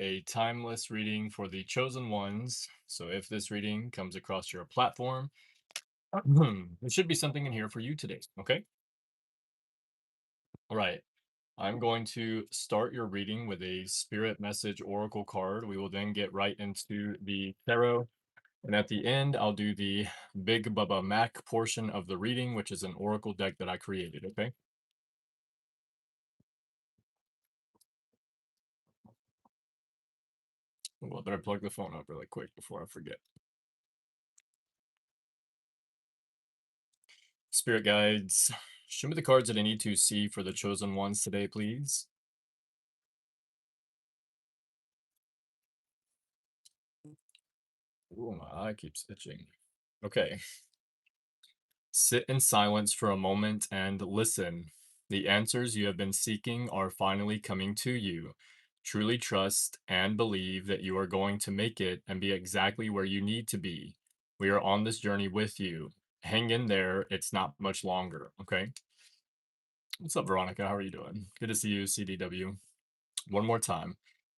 a timeless reading for the chosen ones. So if this reading comes across your platform, there should be something in here for you today. Okay. All right. I'm going to start your reading with a spirit message oracle card. We will then get right into the tarot. And at the end, I'll do the Big Bubba Mac portion of the reading, which is an oracle deck that I created. Okay. Well, I better plug the phone up really quick before I forget. Spirit guides, show me the cards that I need to see for the chosen ones today, please. Ooh, my eye keeps itching. Okay. Sit in silence for a moment and listen. The answers you have been seeking are finally coming to you. Truly trust and believe that you are going to make it and be exactly where you need to be. We are on this journey with you. Hang in there. It's not much longer. Okay. What's up, Veronica? How are you doing? Good to see you, CDW. One more time.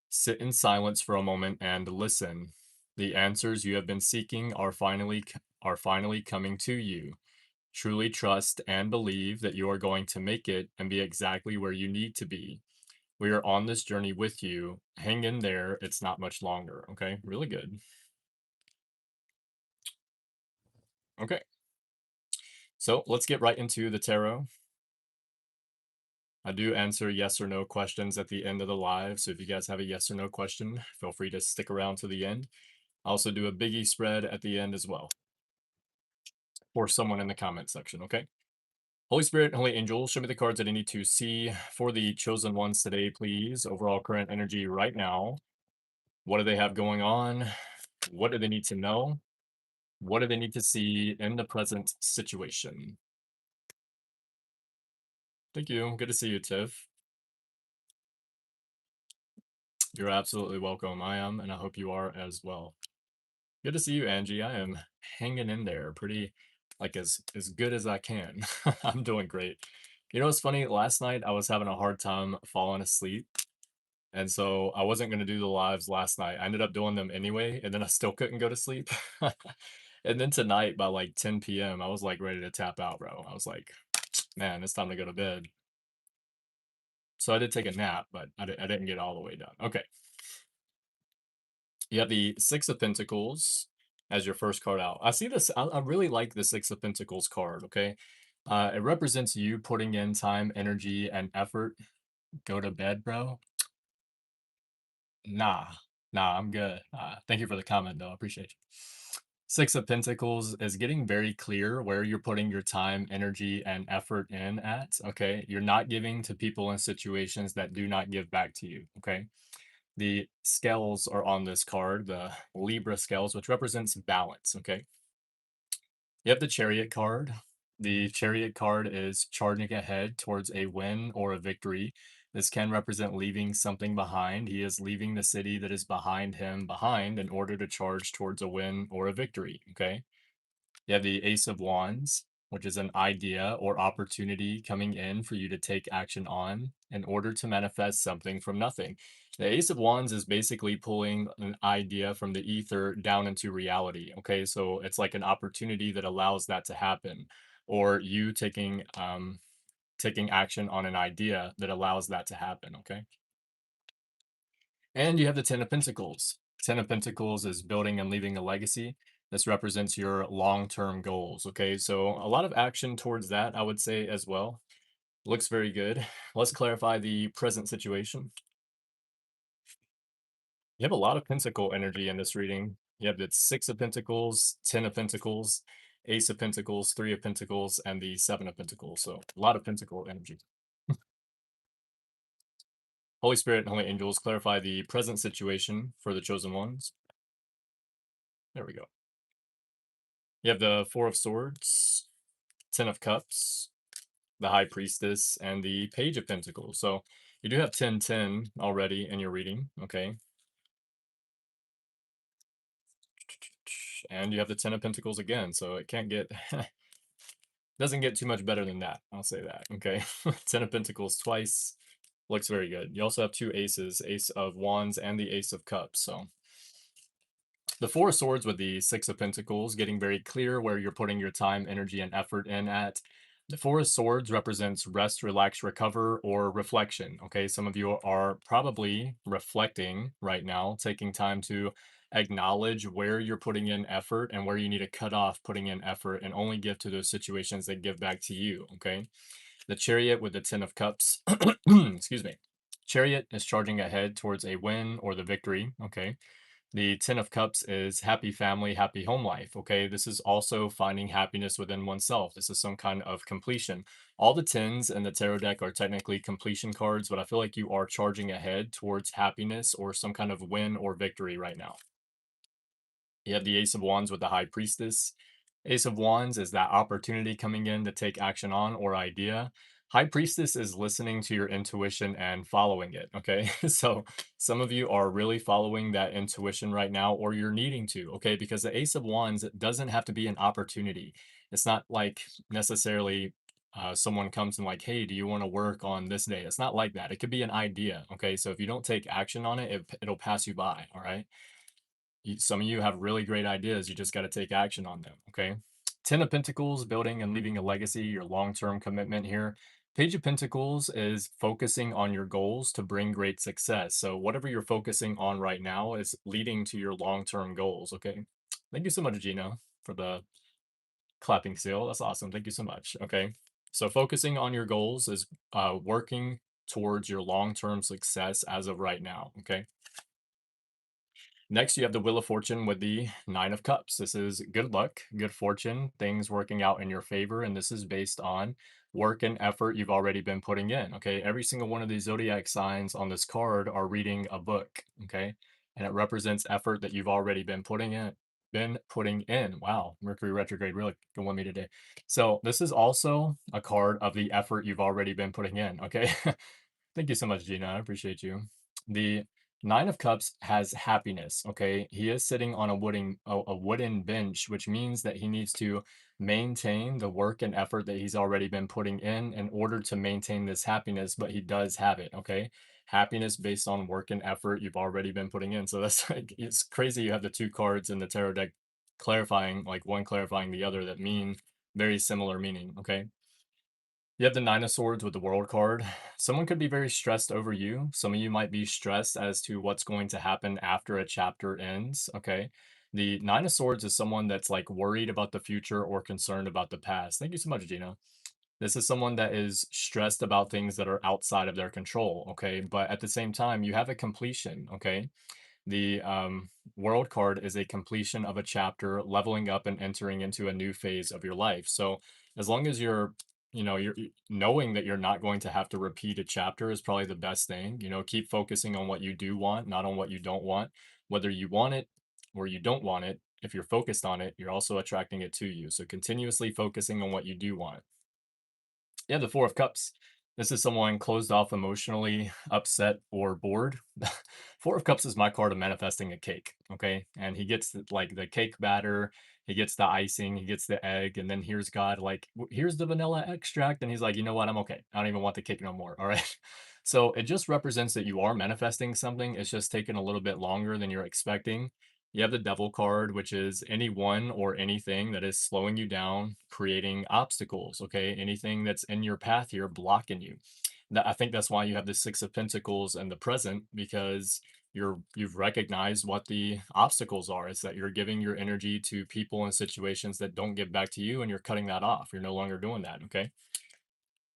Sit in silence for a moment and listen. The answers you have been seeking are finally coming to you. Truly trust and believe that you are going to make it and be exactly where you need to be. We are on this journey with you. Hang in there. It's not much longer. Okay. Really good. Okay. So let's get right into the tarot. I do answer yes or no questions at the end of the live. So if you guys have a yes or no question, feel free to stick around to the end. I also do a biggie spread at the end as well for someone in the comment section. Okay. Holy Spirit, Holy Angel, show me the cards that I need to see for the chosen ones today, please. Overall current energy right now. What do they have going on? What do they need to know? What do they need to see in the present situation? Thank you. Good to see you, Tiff. You're absolutely welcome. I am, and I hope you are as well. Good to see you, Angie. I am hanging in there pretty like as good as I can. I'm doing great. You know what's funny? Last night I was having a hard time falling asleep. And so I wasn't going to do the lives last night. I ended up doing them anyway, and then I still couldn't go to sleep. And then tonight by like 10 p.m., I was like ready to tap out, bro. I was like, man, it's time to go to bed. So I did take a nap, but I didn't get all the way done. Okay. You have the Six of Pentacles as your first card out. I see this. I really like the Six of Pentacles card. Okay. It represents you putting in time, energy, and effort. Go to bed, bro. Nah, nah, I'm good. Thank you for the comment, though. I appreciate you. Six of Pentacles is getting very clear where you're putting your time, energy, and effort in at. Okay. You're not giving to people in situations that do not give back to you. Okay. The scales are on this card, the Libra scales, which represents balance. Okay. You have the Chariot card. The Chariot card is charging ahead towards a win or a victory. This can represent leaving something behind. He is leaving the city that is behind him behind in order to charge towards a win or a victory. Okay. You have the Ace of Wands, which is an idea or opportunity coming in for you to take action on in order to manifest something from nothing. The Ace of Wands is basically pulling an idea from the ether down into reality. Okay, so it's like an opportunity that allows that to happen, or you taking action on an idea that allows that to happen. Okay, and you have the Ten of Pentacles. Ten of Pentacles is building and leaving a legacy. This represents your long-term goals. Okay, so a lot of action towards that, I would say as well. Looks very good. Let's clarify the present situation. You have a lot of Pentacle energy in this reading. You have the Six of Pentacles, Ten of Pentacles, Ace of Pentacles, Three of Pentacles, and the Seven of Pentacles. So a lot of Pentacle energy. Holy Spirit and Holy Angels, clarify the present situation for the chosen ones. There we go. You have the Four of Swords, Ten of Cups, the High Priestess, and the Page of Pentacles. So you do have 10-10 already in your reading, okay? And you have the Ten of Pentacles again, so it can't get doesn't get too much better than that. I'll say that, okay? Ten of Pentacles twice, Looks very good. You also have two aces, Ace of Wands and the Ace of Cups. So the Four of Swords with the Six of Pentacles, getting very clear where you're putting your time, energy, and effort in at. The Four of Swords represents rest, relax, recover, or reflection. Okay, some of you are probably reflecting right now, taking time to acknowledge where you're putting in effort and where you need to cut off putting in effort and only give to those situations that give back to you. Okay, the Chariot with the Ten of Cups, excuse me. Chariot is charging ahead towards a win or the victory. Okay, the Ten of Cups is happy family, happy home life. Okay. This is also finding happiness within oneself. This is some kind of completion. All the tens in the tarot deck are technically completion cards, but I feel like you are charging ahead towards happiness or some kind of win or victory right now. You have the Ace of Wands with the High Priestess. Ace of Wands is that opportunity coming in to take action on or idea. High Priestess is listening to your intuition and following it. Okay. So some of you are really following that intuition right now, or you're needing to. Okay. Because the Ace of Wands doesn't have to be an opportunity. It's not like necessarily someone comes and like, hey, do you want to work on this day? It's not like that. It could be an idea. Okay. So if you don't take action on it, it'll pass you by. All right. Some of you have really great ideas. You just got to take action on them. Okay. Ten of Pentacles, building and leaving a legacy, your long term commitment here. Page of Pentacles is focusing on your goals to bring great success. So, whatever you're focusing on right now is leading to your long term goals. Okay. Thank you so much, Gina, for the clapping seal. That's awesome. Thank you so much. Okay. So, focusing on your goals is working towards your long term success as of right now. Okay. Next, you have the Wheel of Fortune with the Nine of Cups. This is good luck, good fortune, things working out in your favor. And this is based on work and effort you've already been putting in. Okay. Every single one of these zodiac signs on this card are reading a book. Okay. And it represents effort that you've already been putting in. Been putting in. Wow, Mercury retrograde really going with me today. So, this is also a card of the effort you've already been putting in. Okay. Thank you so much, Gina. I appreciate you. The Nine of Cups has happiness. Okay, he is sitting on a wooden bench, which means that he needs to maintain the work and effort that he's already been putting in order to maintain this happiness. But he does have it. Okay, happiness based on work and effort you've already been putting in. So that's like it's crazy. You have the two cards in the tarot deck clarifying, like one clarifying the other, that mean very similar meaning. Okay. You have the Nine of Swords with the World card. Someone could be very stressed over you. Some of you might be stressed as to what's going to happen after a chapter ends. Okay. The Nine of Swords is someone that's like worried about the future or concerned about the past. Thank you so much, Gina. This is someone that is stressed about things that are outside of their control. Okay. But at the same time, you have a completion. Okay. The world card is a completion of a chapter, leveling up and entering into a new phase of your life. So as long as you're, knowing that you're not going to have to repeat a chapter is probably the best thing. Keep focusing on what you do want, not on what you don't want. Whether you want it or you don't want it, if you're focused on it, you're also attracting it to you. So continuously focusing on what you do want. Yeah, the Four of Cups. This is someone closed off emotionally, upset, or bored. Four of Cups is my card of manifesting a cake. Okay. And he gets like the cake batter, he gets the icing, he gets the egg, and then here's God, like, here's the vanilla extract. And he's like, you know what? I'm okay. I don't even want the cake no more. All right. So it just represents that you are manifesting something. It's just taking a little bit longer than you're expecting. You have the devil card, which is anyone or anything that is slowing you down, creating obstacles. Okay. Anything that's in your path here blocking you. I think that's why you have the Six of Pentacles and the present, because you've recognized what the obstacles are. It's that you're giving your energy to people and situations that don't give back to you, and you're cutting that off. You're no longer doing that. Okay.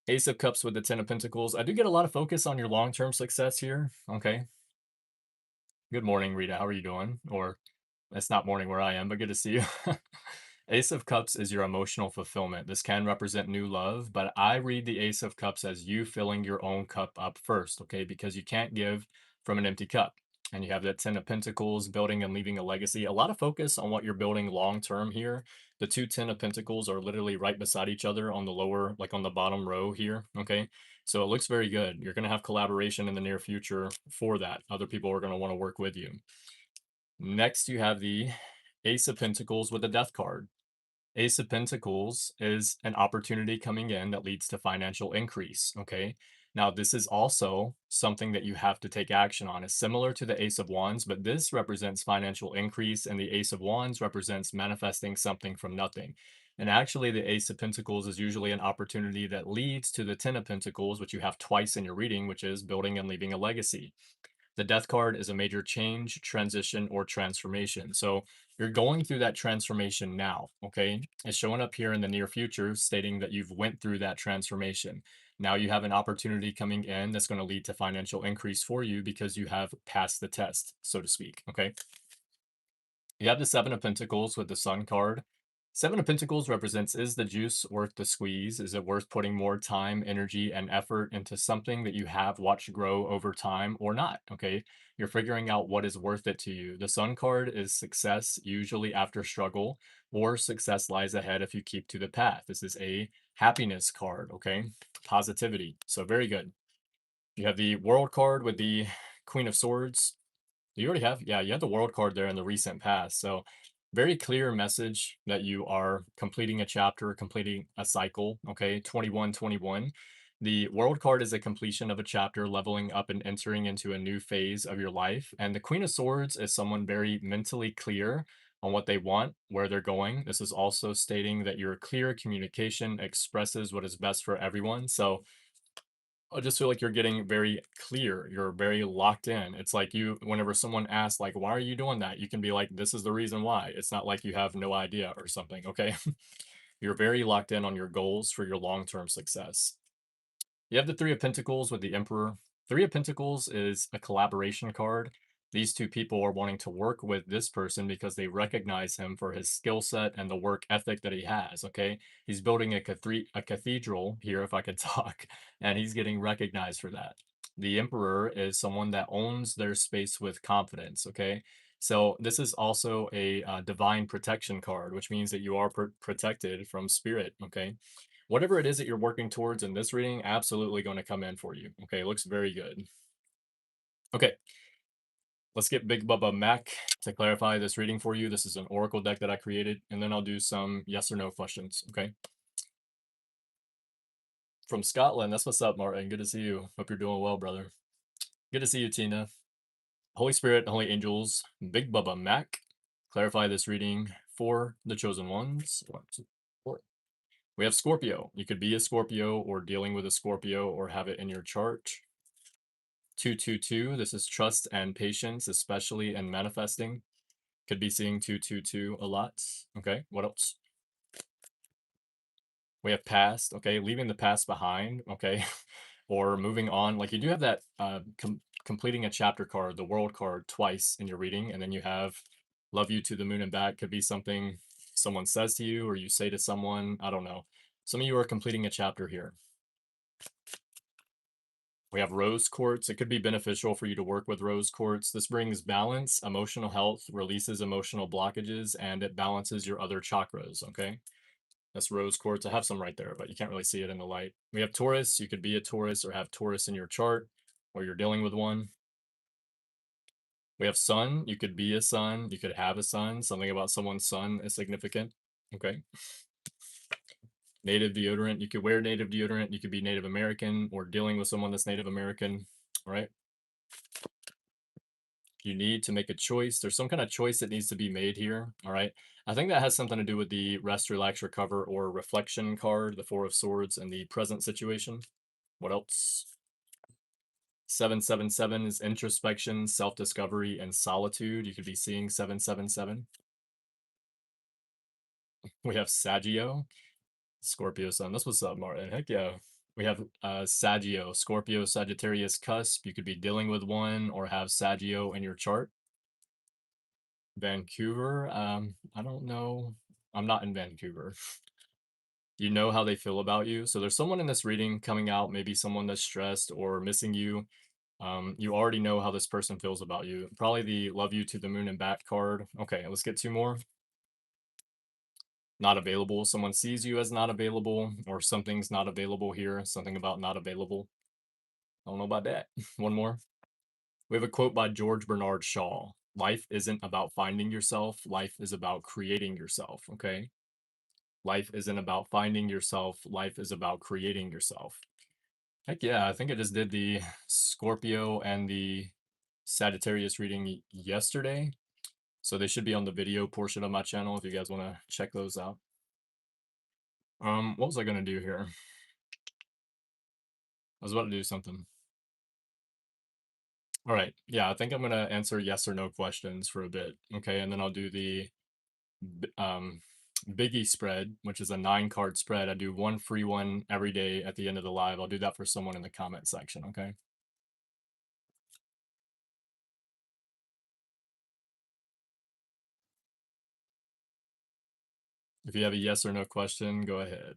Ace of Cups with the Ten of Pentacles. I do get a lot of focus on your long-term success here. Okay. Good morning, Rita. How are you doing? Or it's not morning where I am, but good to see you. Ace of Cups is your emotional fulfillment. This can represent new love, but I read the Ace of Cups as you filling your own cup up first, okay? Because you can't give from an empty cup. And you have that Ten of Pentacles, building and leaving a legacy. A lot of focus on what you're building long term here. The two Ten of Pentacles are literally right beside each other on the lower, like on the bottom row here, okay? So it looks very good. You're going to have collaboration in the near future for that. Other people are going to want to work with you. Next, you have the Ace of Pentacles with the Death card. Ace of Pentacles is an opportunity coming in that leads to financial increase. Okay. Now, this is also something that you have to take action on. It's similar to the Ace of Wands, but this represents financial increase, and the Ace of Wands represents manifesting something from nothing. And actually, the Ace of Pentacles is usually an opportunity that leads to the Ten of Pentacles, which you have twice in your reading, which is building and leaving a legacy. The death card is a major change, transition, or transformation. So you're going through that transformation now, okay? It's showing up here in the near future, stating that you've went through that transformation. Now you have an opportunity coming in that's going to lead to financial increase for you because you have passed the test, so to speak, okay? You have the Seven of Pentacles with the Sun card. Seven of Pentacles represents, is the juice worth the squeeze? Is it worth putting more time, energy, and effort into something that you have watched grow over time or not? Okay. You're figuring out what is worth it to you. The Sun card is success, usually after struggle, or success lies ahead if you keep to the path. This is a happiness card. Okay. Positivity. So very good. You have the World card with the Queen of Swords. You already have, yeah, you have the world card there in the recent past. So very clear message that you are completing a chapter, completing a cycle. Okay, 2121. The world card is a completion of a chapter, leveling up and entering into a new phase of your life. And the Queen of Swords is someone very mentally clear on what they want, where they're going. This is also stating that your clear communication expresses what is best for everyone. So I just feel like you're getting very clear. You're very locked in. It's like you, whenever someone asks, like, why are you doing that? You can be like, this is the reason why. It's not like you have no idea or something. Okay. You're very locked in on your goals for your long term success. You have the Three of Pentacles with the Emperor. Three of Pentacles is a collaboration card. These two people are wanting to work with this person because they recognize him for his skill set and the work ethic that he has. Okay. He's building a cathedral here, if I could talk, and he's getting recognized for that. The Emperor is someone that owns their space with confidence. Okay. So this is also a divine protection card, which means that you are protected from spirit. Okay, whatever it is that you're working towards in this reading, absolutely going to come in for you. Okay, looks very good. Okay, let's get Big Bubba Mac to clarify this reading for you. This is an oracle deck that I created, and then I'll do some yes or no questions. Okay, from Scotland. That's what's up, Martin. Good to see you. Hope you're doing well, brother. Good to see you, Tina. Holy Spirit, Holy Angels, Big Bubba Mac, clarify this reading for the chosen ones. One, two, four. We have Scorpio. You could be a Scorpio or dealing with a Scorpio or have it in your chart. 222. This is trust and patience, especially in manifesting. Could be seeing 222 a lot. Okay, what else? We have past. Okay, leaving the past behind. Okay, or moving on. Like you do have that completing a chapter card, the world card twice in your reading, and then you have love you to the moon and back. Could be something someone says to you or you say to someone. I don't know. Some of you are completing a chapter here. We have rose quartz. It could be beneficial for you to work with rose quartz. This brings balance, emotional health, releases emotional blockages, and it balances your other chakras. Okay. That's rose quartz. I have some right there, but you can't really see it in the light. We have Taurus. You could be a Taurus or have Taurus in your chart, or you're dealing with one. We have sun. You could be a sun. You could have a sun. Something about someone's sun is significant. Okay. Native deodorant. You could wear native deodorant. You could be Native American or dealing with someone that's Native American. All right. You need to make a choice. There's some kind of choice that needs to be made here. All right. I think that has something to do with the rest, relax, recover, or reflection card, the Four of Swords, and the present situation. What else? 777 is introspection, self discovery, and solitude. You could be seeing 777. We have Saggio, Scorpio sun. That's what's up, Martin. Heck yeah. We have Saggio, Scorpio, Sagittarius cusp. You could be dealing with one or have Saggio in your chart. Vancouver. I don't know. I'm not in Vancouver. You know how they feel about you. So there's someone in this reading coming out, maybe someone that's stressed or missing you. You already know how this person feels about you. Probably the love you to the moon and back card. Okay, let's get two more. Not available. Someone sees you as not available, or something's not available here. Something about not available. I don't know about that. One more. We have a quote by George Bernard Shaw. Life isn't about finding yourself. Life is about creating yourself. Okay. Life isn't about finding yourself. Life is about creating yourself. Heck yeah, I think I just did the Scorpio and the Sagittarius reading yesterday. So they should be on the video portion of my channel if you guys want to check those out. What was I gonna do here? I was about to do something. All right, yeah, I think I'm gonna answer yes or no questions for a bit, okay, and then I'll do the um biggie spread, which is a 9 card spread. I do one free one every day at the end of the live. I'll do that for someone in the comment section, okay? If you have a yes or no question, go ahead.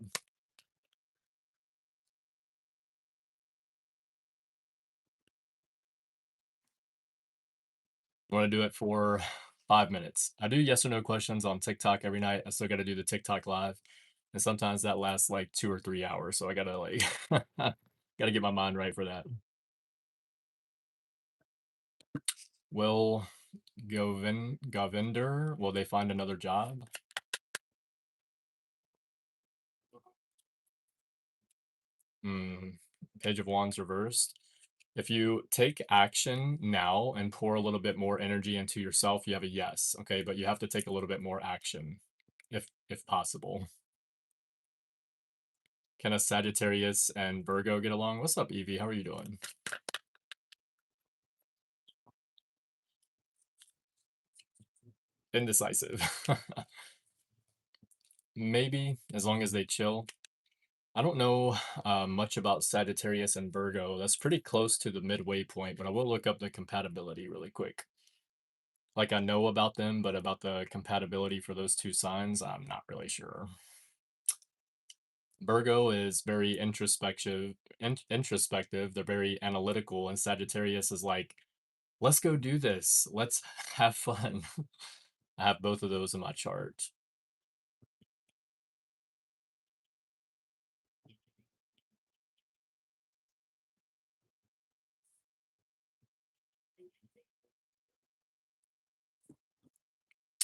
I want to do it for 5 minutes. I do yes or no questions on TikTok every night. I still got to do the TikTok live, and sometimes that lasts like 2 or 3 hours. So I gotta like gotta get my mind right for that. Will Govinder, will they find another job? Hmm. Page of Wands reversed. If you take action now and pour a little bit more energy into yourself, you have a yes. Okay, but you have to take a little bit more action, if possible. Can a Sagittarius and Virgo get along? What's up, Evie? How are you doing? Indecisive. Maybe, as long as they chill. I don't know much about Sagittarius and Virgo. That's pretty close to the midway point, but I will look up the compatibility really quick. Like I know about them, but about the compatibility for those two signs, I'm not really sure. Virgo is very introspective. They're very analytical, and Sagittarius is like, let's go do this. Let's have fun. I have both of those in my chart.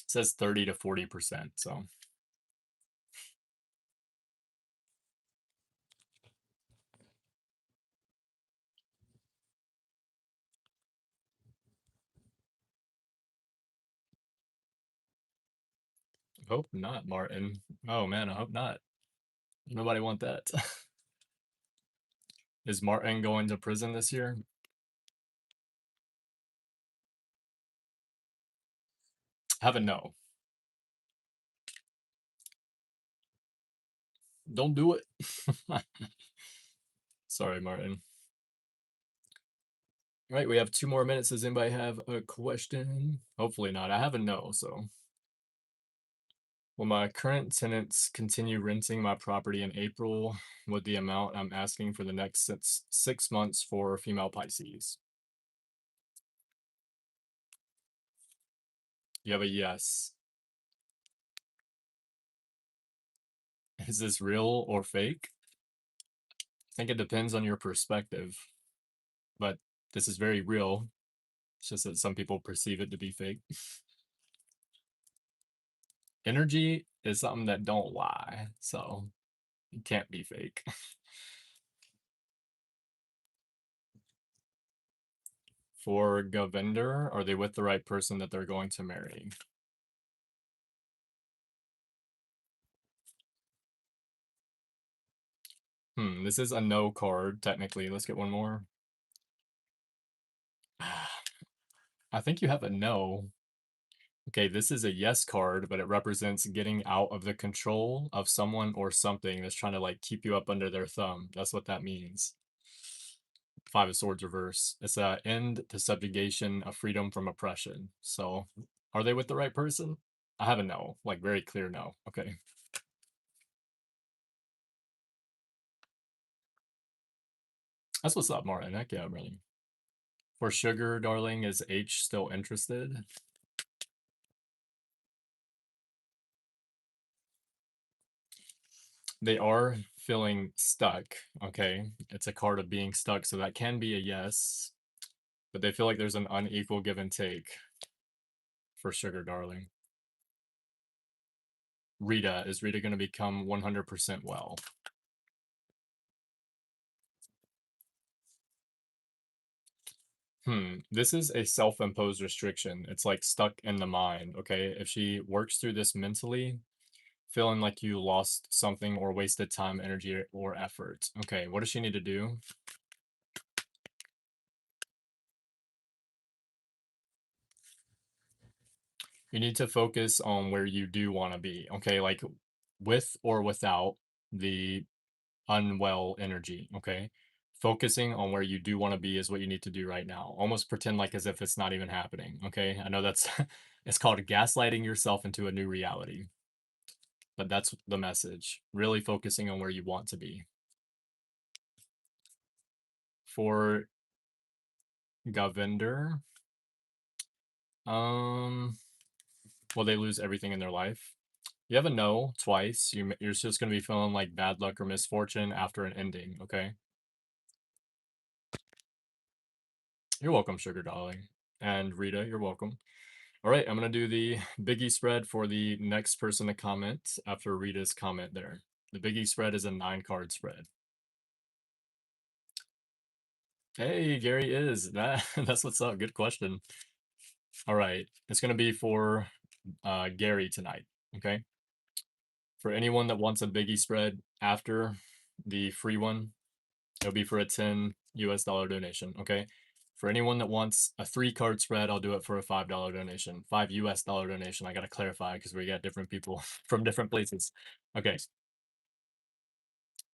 It says 30 to 40%. So hope not, Martin. Oh man, I hope not. Nobody want that. Is Martin going to prison this year? Have a no. Don't do it. Sorry, Martin. All right, we have 2 more minutes. Does anybody have a question? Hopefully not. I have a no, so. Will my current tenants continue renting my property in April with the amount I'm asking for the next 6 months for female Pisces? You have a yes. Is this real or fake? I think it depends on your perspective, but this is very real. It's just that some people perceive it to be fake. Energy is something that don't lie, so it can't be fake. For Govinder, are they with the right person that they're going to marry? This is a no card, technically. Let's get one more. I think you have a no. Okay, this is a yes card, but it represents getting out of the control of someone or something that's trying to like keep you up under their thumb. That's what that means. Five of Swords reverse. It's a end to subjugation, a freedom from oppression. So, are they with the right person? I have a no, like very clear no. Okay. That's what's up, Martin. Heck yeah, really. For Sugar, darling, is H still interested? They are feeling stuck. Okay. It's a card of being stuck, so that can be a yes. But they feel like there's an unequal give and take for Sugar Darling. Rita, is Rita going to become 100% well? This is a self-imposed restriction. It's like stuck in the mind, okay? If she works through this mentally, feeling like you lost something or wasted time, energy, or effort. Okay, what does she need to do? You need to focus on where you do want to be, okay? Like with or without the unwell energy, okay? Focusing on where you do want to be is what you need to do right now. Almost pretend like as if it's not even happening, okay? I know that's it's called gaslighting yourself into a new reality, but that's the message. Really focusing on where you want to be. For Gavinder, um, will they lose everything in their life? You have a no twice. You're just gonna be feeling like bad luck or misfortune after an ending, okay? You're welcome, sugar darling. And Rita, you're welcome. All right, I'm gonna do the biggie spread for the next person to comment after Rita's comment there. The biggie spread is a 9 card spread. Hey, Gary is that that's what's up. Good question. All right, it's gonna be for Gary tonight. Okay, for anyone that wants a biggie spread after the free one, it'll be for a $10 donation. Okay. For anyone that wants a 3 card spread, I'll do it for a $5 donation. $5 donation. I gotta clarify because we got different people from different places. Okay.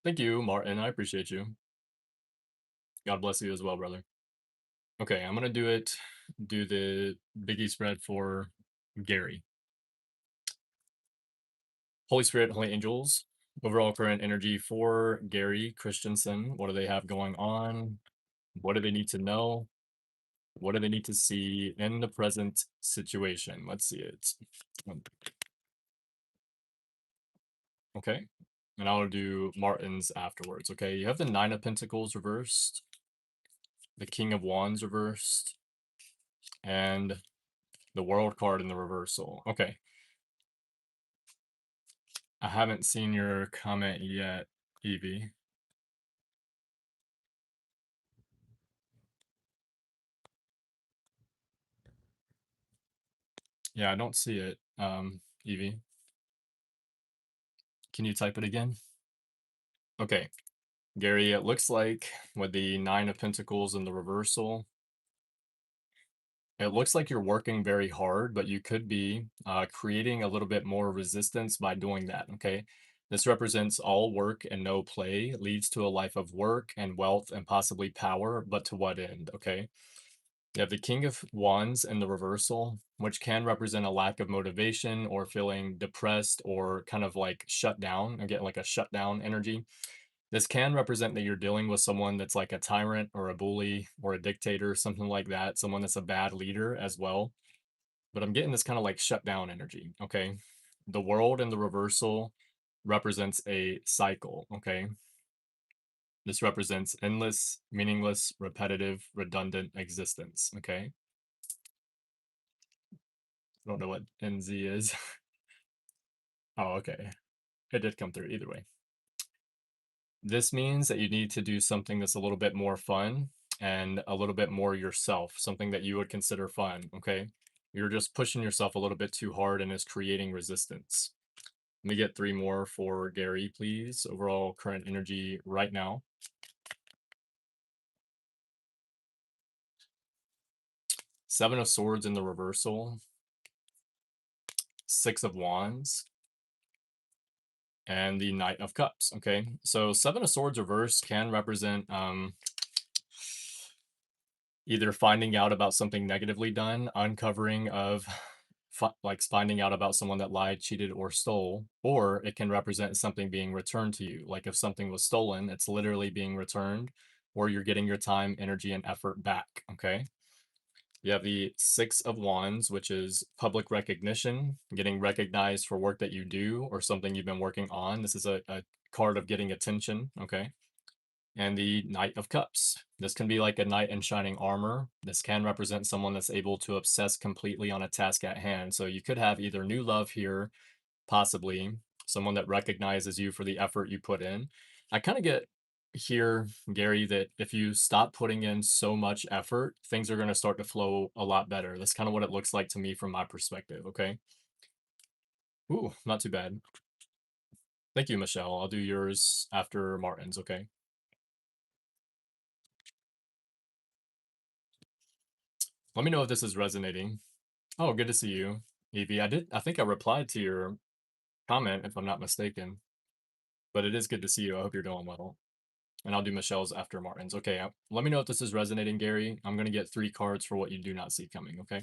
Thank you, Martin. I appreciate you. God bless you as well, brother. Okay, I'm gonna do the biggie spread for Gary. Holy Spirit, Holy Angels, overall current energy for Gary Christensen. What do they have going on? What do they need to know? What do they need to see in the present situation? Let's see it. Okay. And I'll do Martin's afterwards. Okay. You have the Nine of Pentacles reversed, the King of Wands reversed, and the World card in the reversal. Okay. I haven't seen your comment yet, Evie. Yeah, I don't see it, Evie. Can you type it again? Okay. Gary, it looks like with the Nine of Pentacles in the reversal, it looks like you're working very hard, but you could be creating a little bit more resistance by doing that. Okay. This represents all work and no play, leads to a life of work and wealth and possibly power, but to what end? Okay. You have the King of Wands in the reversal, which can represent a lack of motivation or feeling depressed or kind of like shut down, again, like a shutdown energy. This can represent that you're dealing with someone that's like a tyrant or a bully or a dictator, something like that, someone that's a bad leader as well. But I'm getting this kind of like shutdown energy, okay? The world in the reversal represents a cycle, okay? This represents endless, meaningless, repetitive, redundant existence, okay? I don't know what NZ is. Oh, okay. It did come through either way. This means that you need to do something that's a little bit more fun and a little bit more yourself, something that you would consider fun, okay? You're just pushing yourself a little bit too hard and is creating resistance. Let me get 3 more for Gary, please. Overall current energy right now. Seven of Swords in the reversal, Six of Wands, and the Knight of Cups, okay? So Seven of Swords reverse can represent either finding out about something negatively done, uncovering of like finding out about someone that lied, cheated, or stole, or it can represent something being returned to you. Like if something was stolen, it's literally being returned, or you're getting your time, energy, and effort back. Okay. You have the Six of Wands, which is public recognition, getting recognized for work that you do or something you've been working on. This is a card of getting attention. Okay, and the Knight of Cups. This can be like a knight in shining armor. This can represent someone that's able to obsess completely on a task at hand. So you could have either new love here, possibly someone that recognizes you for the effort you put in. I kind of get here, Gary, that if you stop putting in so much effort, things are going to start to flow a lot better. That's kind of what it looks like to me from my perspective. Okay. Ooh, not too bad. Thank you, Michelle. I'll do yours after Martin's. Okay. Let me know if this is resonating. Oh, good to see you, Evie. I think I replied to your comment if I'm not mistaken, but it is good to see you. I hope you're doing well. And I'll do Michelle's after Martin's. Okay. Let me know if this is resonating, Gary. I'm going to get 3 cards for what you do not see coming. Okay.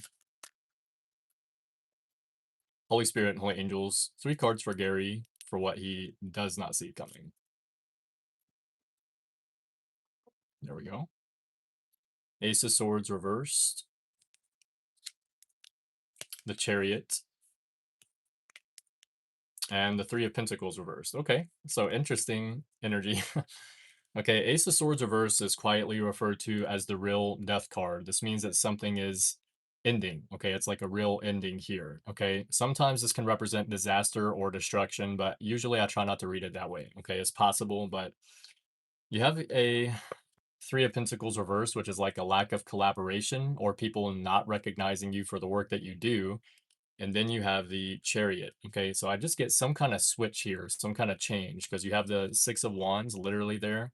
Holy Spirit and Holy Angels, 3 cards for Gary for what he does not see coming. There we go. Ace of Swords reversed. The Chariot. And the 3 of Pentacles reversed. Okay, so interesting energy. Okay, Ace of Swords reversed is quietly referred to as the real death card. This means that something is ending. Okay, it's like a real ending here. Okay, sometimes this can represent disaster or destruction, but usually I try not to read it that way. Okay, it's possible, but you have a 3 of Pentacles reversed, which is like a lack of collaboration or people not recognizing you for the work that you do. And then you have the Chariot. Okay, so I just get some kind of switch here, some kind of change, because you have the 6 of Wands literally there.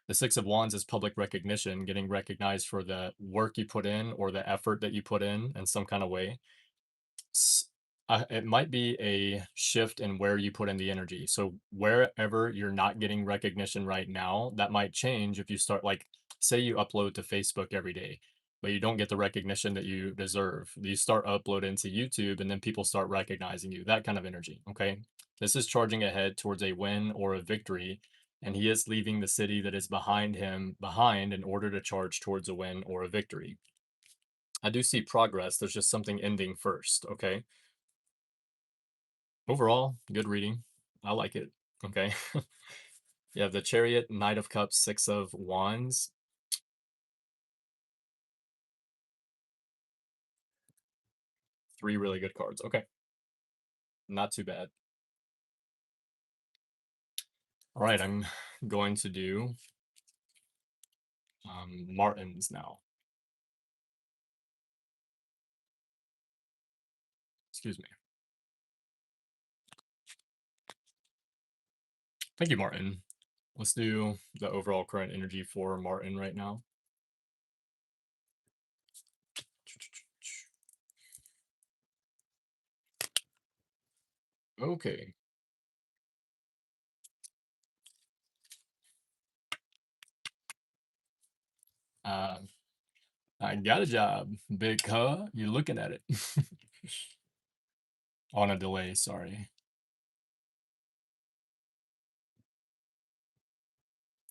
The 6 of Wands is public recognition, getting recognized for the work you put in or the effort that you put in some kind of way. It might be a shift in where you put in the energy. So wherever you're not getting recognition right now, that might change if you start, like, say you upload to Facebook every day, but you don't get the recognition that you deserve. You start uploading to YouTube and then people start recognizing you, that kind of energy. Okay. This is charging ahead towards a win or a victory. And he is leaving the city that is behind him behind in order to charge towards a win or a victory. I do see progress. There's just something ending first. Okay. Overall, good reading. I like it. Okay. You have the Chariot, Knight of Cups, 6 of Wands. 3 really good cards. Okay. Not too bad. All right. I'm going to do Martin's now. Excuse me. Thank you, Martin. Let's do the overall current energy for Martin right now. Okay. Uh, I got a job, big huh? You're looking at it. On a delay, sorry.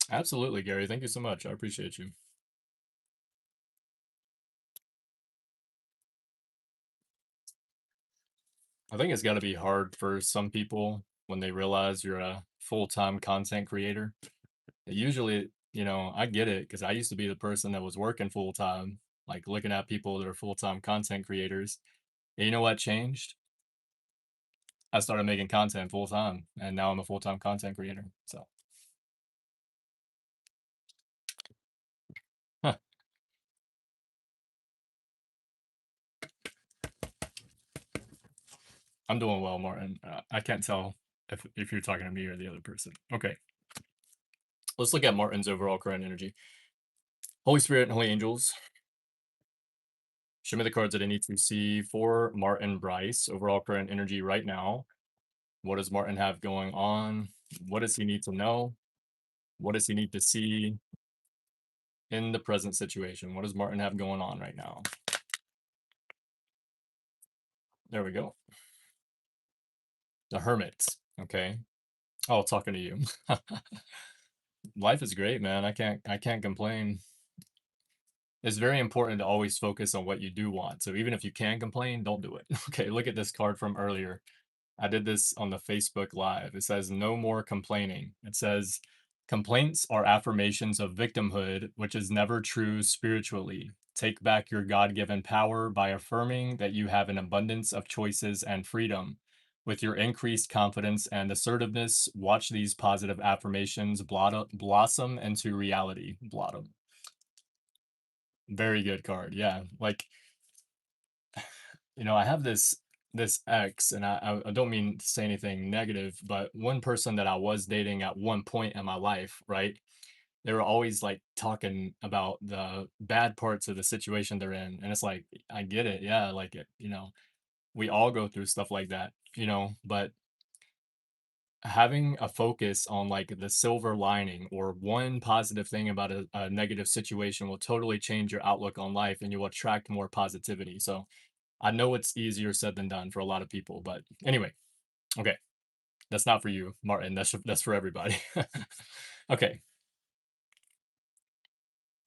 Absolutely, Gary. Thank you so much. I appreciate you. I think it's got to be hard for some people when they realize you're a full-time content creator. Usually, I get it because I used to be the person that was working full-time, like looking at people that are full-time content creators. And you know what changed? I started making content full-time, and now I'm a full-time content creator. So, huh, I'm doing well, Martin. I can't tell if you're talking to me or the other person. Okay, let's look at Martin's overall current energy. Holy Spirit and Holy Angels, show me the cards that I need to see for Martin Bryce. Overall current energy right now. What does Martin have going on? What does he need to know? What does he need to see in the present situation? What does Martin have going on right now? There we go. The Hermit. Okay. Oh, talking to you. Life is great, man. I can't complain. It's very important to always focus on what you do want. So even if you can complain, don't do it. Okay, look at this card from earlier. I did this on the Facebook Live. It says, no more complaining. It says, complaints are affirmations of victimhood, which is never true spiritually. Take back your God given power by affirming that you have an abundance of choices and freedom. With your increased confidence and assertiveness, watch these positive affirmations blossom into reality. Blossom. Very good card. Yeah. Like, I have this ex, and I don't mean to say anything negative, but one person that I was dating at one point in my life, right? They were always like talking about the bad parts of the situation they're in. And it's like, I get it. Yeah. Like, we all go through stuff like that, but having a focus on like the silver lining or one positive thing about a negative situation will totally change your outlook on life, and you'll attract more positivity. So I know it's easier said than done for a lot of people, but anyway, okay, that's not for you, Martin. That's for everybody. Okay,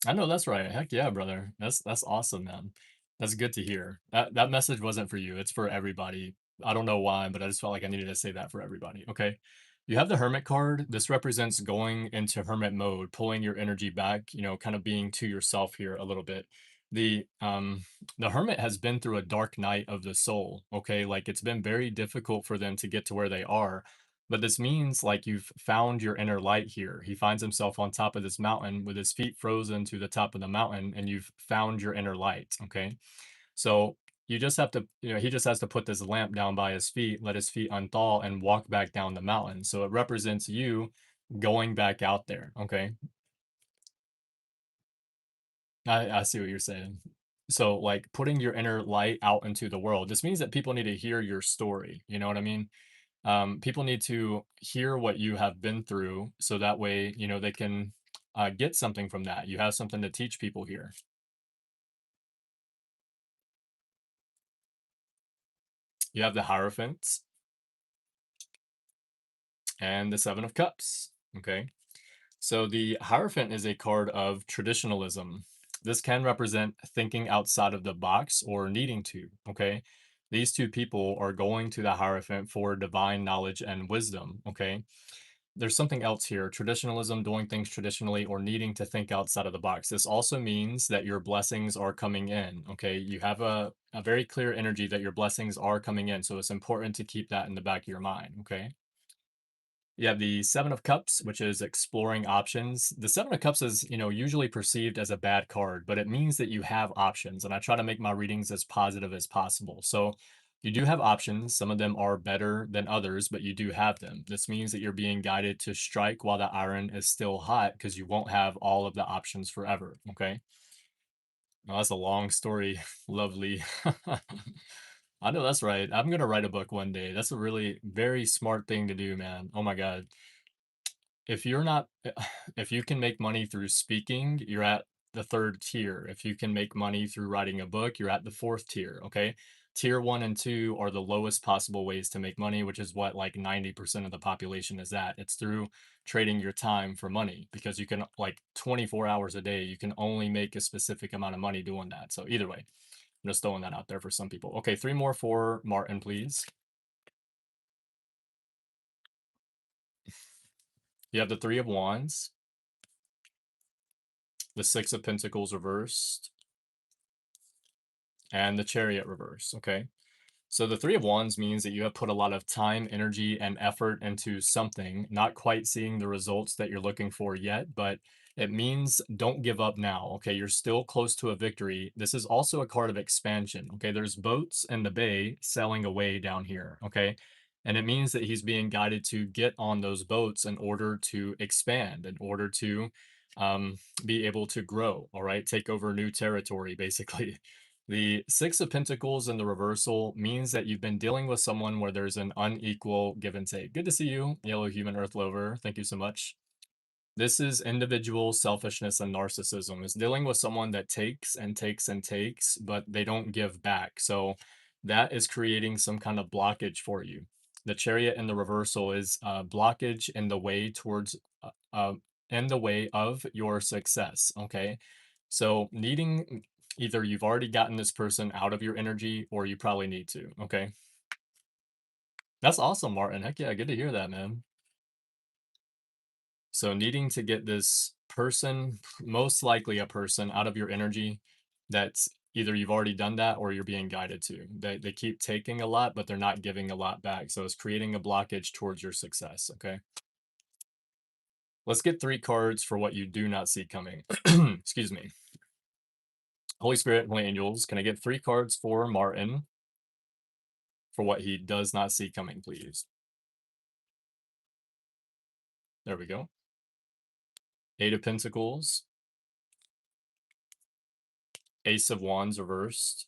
I know that's right. Heck yeah, brother. That's awesome, man. That's good to hear. That message wasn't for you. It's for everybody. I don't know why, but I just felt like I needed to say that for everybody. Okay. You have the Hermit card. This represents going into hermit mode, pulling your energy back, kind of being to yourself here a little bit. The Hermit has been through a dark night of the soul. Okay. Like it's been very difficult for them to get to where they are, but this means like you've found your inner light here. He finds himself on top of this mountain with his feet frozen to the top of the mountain, and you've found your inner light. Okay. So you just have to, he just has to put this lamp down by his feet, let his feet unthaw, and walk back down the mountain. So it represents you going back out there. Okay. I see what you're saying. So, like putting your inner light out into the world, this means that people need to hear your story. You know what I mean? People need to hear what you have been through so that way, they can get something from that. You have something to teach people here. You have the Hierophants and the Seven of Cups. Okay. So the Hierophant is a card of traditionalism. This can represent thinking outside of the box or needing to. Okay. These two people are going to the Hierophant for divine knowledge and wisdom. Okay. There's something else here, traditionalism, doing things traditionally, or needing to think outside of the box. This also means that your blessings are coming in. Okay. You have a very clear energy that your blessings are coming in. So it's important to keep that in the back of your mind. Okay. You have the Seven of Cups, which is exploring options. The Seven of Cups is, usually perceived as a bad card, but it means that you have options. And I try to make my readings as positive as possible. So you do have options. Some of them are better than others, but you do have them. This means that you're being guided to strike while the iron is still hot because you won't have all of the options forever. Okay. Well, that's a long story. Lovely. I know that's right. I'm gonna write a book one day. That's a really very smart thing to do, man. Oh my God. If you're not if you can make money through speaking, you're at the 3rd tier. If you can make money through writing a book, you're at the 4th tier, okay? Tier 1 and 2 are the lowest possible ways to make money, which is what like 90% of the population is at. It's through trading your time for money because you can like 24 hours a day, you can only make a specific amount of money doing that. So either way, I'm just throwing that out there for some people. Okay, 3 more for Martin, please. You have the 3 of Wands, the 6 of Pentacles reversed, and the Chariot reverse. Okay. So the 3 of Wands means that you have put a lot of time, energy, and effort into something, not quite seeing the results that you're looking for yet, but it means don't give up now. Okay. You're still close to a victory. This is also a card of expansion. Okay. There's boats in the bay sailing away down here. Okay. And it means that he's being guided to get on those boats in order to expand, in order to be able to grow. All right. Take over new territory, basically. The Six of Pentacles in the reversal means that you've been dealing with someone where there's an unequal give and take. Good to see you, Yellow Human Earth Lover. Thank you so much. This is individual selfishness and narcissism. Is dealing with someone that takes and takes and takes, but they don't give back. So that is creating some kind of blockage for you. The Chariot in the reversal is blockage in the way towards, in the way of your success. Okay. So needing either you've already gotten this person out of your energy or you probably need to. Okay. That's awesome, Martin. Heck yeah. Good to hear that, man. So needing to get this person, most likely a person, out of your energy that's either you've already done that or you're being guided to. They keep taking a lot, but they're not giving a lot back. So it's creating a blockage towards your success. Okay. Let's get 3 cards for what you do not see coming. Excuse me. Holy Spirit, Holy Angels, can I get 3 cards for Martin for what he does not see coming, please? There we go. 8 of Pentacles, Ace of Wands reversed,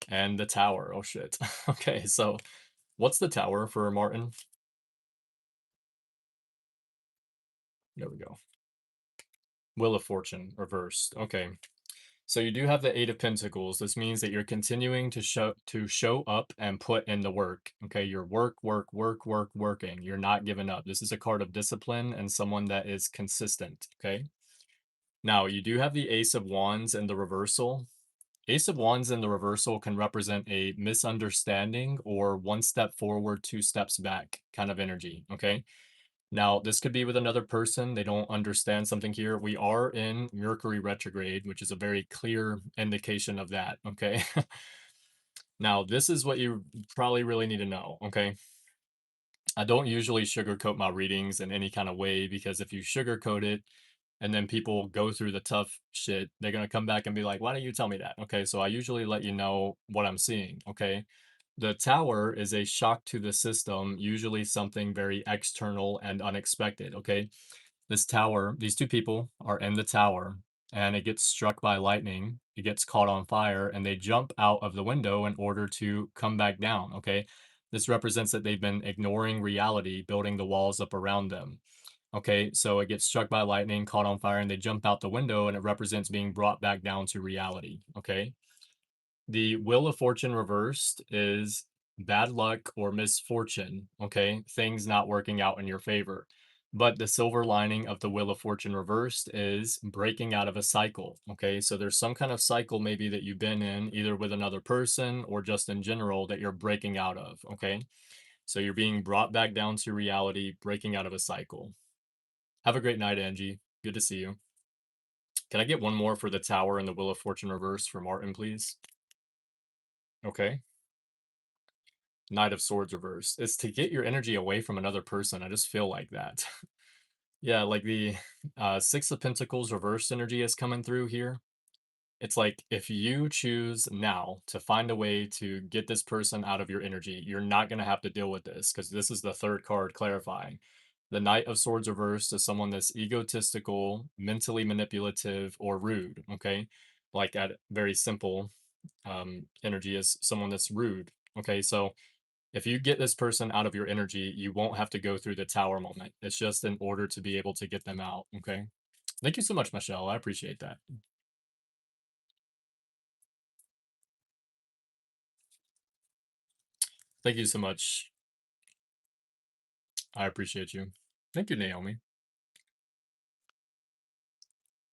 and the Tower. Oh shit. Okay, so what's the Tower for Martin? There we go. Wheel of Fortune reversed. Okay. So you do have the 8 of Pentacles. This means that you're continuing to show up and put in the work. Okay, you're working. You're not giving up. This is a card of discipline and someone that is consistent. Okay. Now you do have the Ace of Wands in the reversal. Ace of Wands in the reversal can represent a misunderstanding or 1 step forward, 2 steps back kind of energy. Okay. Now, this could be with another person. They don't understand something here. We are in Mercury retrograde, which is a very clear indication of that. Okay. Now, this is what you probably really need to know. Okay. I don't usually sugarcoat my readings in any kind of way because if you sugarcoat it and then people go through the tough shit, they're going to come back and be like, why don't you tell me that? Okay. So I usually let you know what I'm seeing. Okay. The Tower is a shock to the system, usually something very external and unexpected. Okay. This tower, these 2 people are in the tower and it gets struck by lightning. It gets caught on fire and they jump out of the window in order to come back down. Okay. This represents that they've been ignoring reality, building the walls up around them. Okay. So it gets struck by lightning, caught on fire, and they jump out the window and it represents being brought back down to reality. Okay. The Wheel of Fortune reversed is bad luck or misfortune, okay? Things not working out in your favor. But the silver lining of the Wheel of Fortune reversed is breaking out of a cycle, okay? So there's some kind of cycle maybe that you've been in, either with another person or just in general, that you're breaking out of, okay? So you're being brought back down to reality, breaking out of a cycle. Have a great night, Angie. Good to see you. Can I get one more for the Tower and the Wheel of Fortune reverse for Martin, please? Okay. Knight of Swords reversed. It's to get your energy away from another person. I just feel like that. Yeah, like the 6 of Pentacles reversed energy is coming through here. It's like if you choose now to find a way to get this person out of your energy, you're not going to have to deal with this because this is the 3rd card clarifying. The Knight of Swords reversed is someone that's egotistical, mentally manipulative, or rude. Okay. Like at very simple energy is someone that's rude. Okay. So if you get this person out of your energy, you won't have to go through the Tower moment. It's just in order to be able to get them out. Okay. Thank you so much, Michelle. I appreciate that. Thank you so much. I appreciate you. Thank you, Naomi.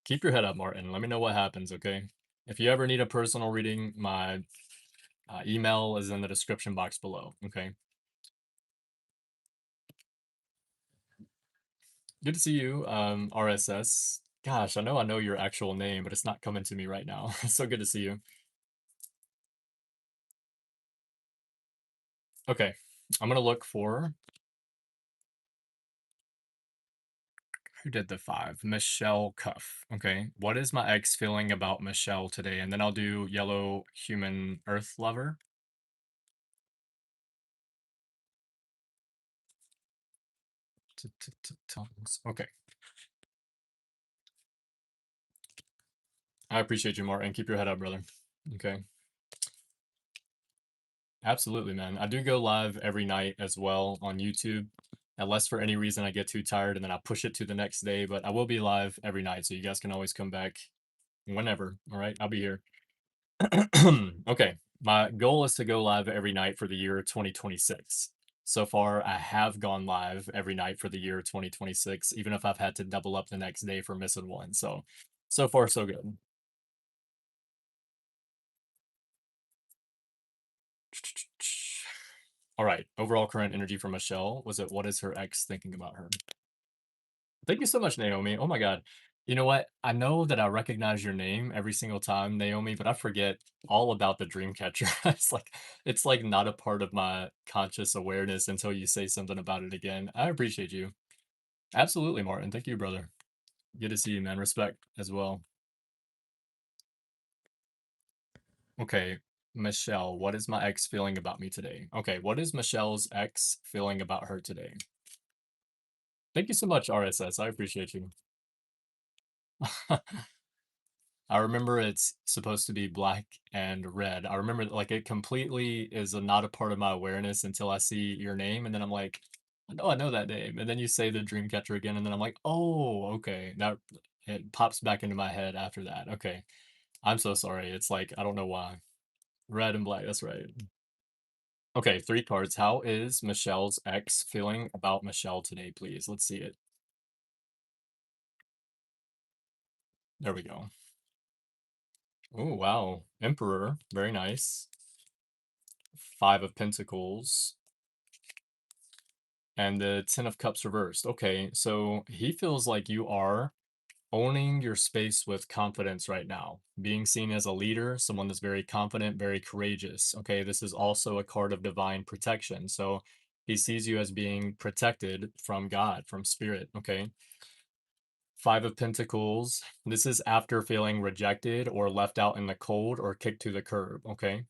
Keep your head up, Martin. Let me know what happens. Okay. If you ever need a personal reading, my email is in the description box below. Okay. Good to see you, RSS. Gosh, I know your actual name, but it's not coming to me right now. So good to see you. Okay. I'm going to look for who did the 5? Michelle Cuff. Okay. What is my ex feeling about Michelle today? And then I'll do yellow human earth lover. Okay. I appreciate you, Martin. Keep your head up, brother. Okay. Absolutely, man. I do go live every night as well on YouTube, unless for any reason I get too tired and then I push it to the next day. But I will be live every night, so you guys can always come back whenever. All right. I'll be here. Okay. My goal is to go live every night for the year 2026. So far, I have gone live every night for the year 2026, even if I've had to double up the next day for missing one. So far, so good. All right. Overall current energy for Michelle was it what is her ex thinking about her? Thank you so much, Naomi. Oh my God. You know what? I know that I recognize your name every single time, Naomi, but I forget all about the dream catcher. It's like not a part of my conscious awareness until you say something about it again. I appreciate you. Absolutely, Martin. Thank you, brother. Good to see you, man. Respect as well. Okay, Michelle, what is my ex feeling about me today? Okay, what is Michelle's ex feeling about her today? Thank you so much, RSS. I appreciate you. I remember it's supposed to be black and red. I remember like it completely is not a part of my awareness until I see your name, and then I'm like, I know that name. And then you say the Dreamcatcher again, and then I'm like, oh, okay. That it pops back into my head after that. Okay. I'm so sorry. It's like I don't know why. Red and black, that's right. Okay, three cards. How is Michelle's ex feeling about Michelle today, please? Let's see it. There we go. Oh, wow. Emperor. Very nice. Five of Pentacles. And the Ten of Cups reversed. Okay, so he feels like you are owning your space with confidence right now, being seen as a leader, someone that's very confident, very courageous. Okay, this is also a card of divine protection. So he sees you as being protected from God, from spirit. Okay, Five of Pentacles. This is after feeling rejected or left out in the cold or kicked to the curb. Okay,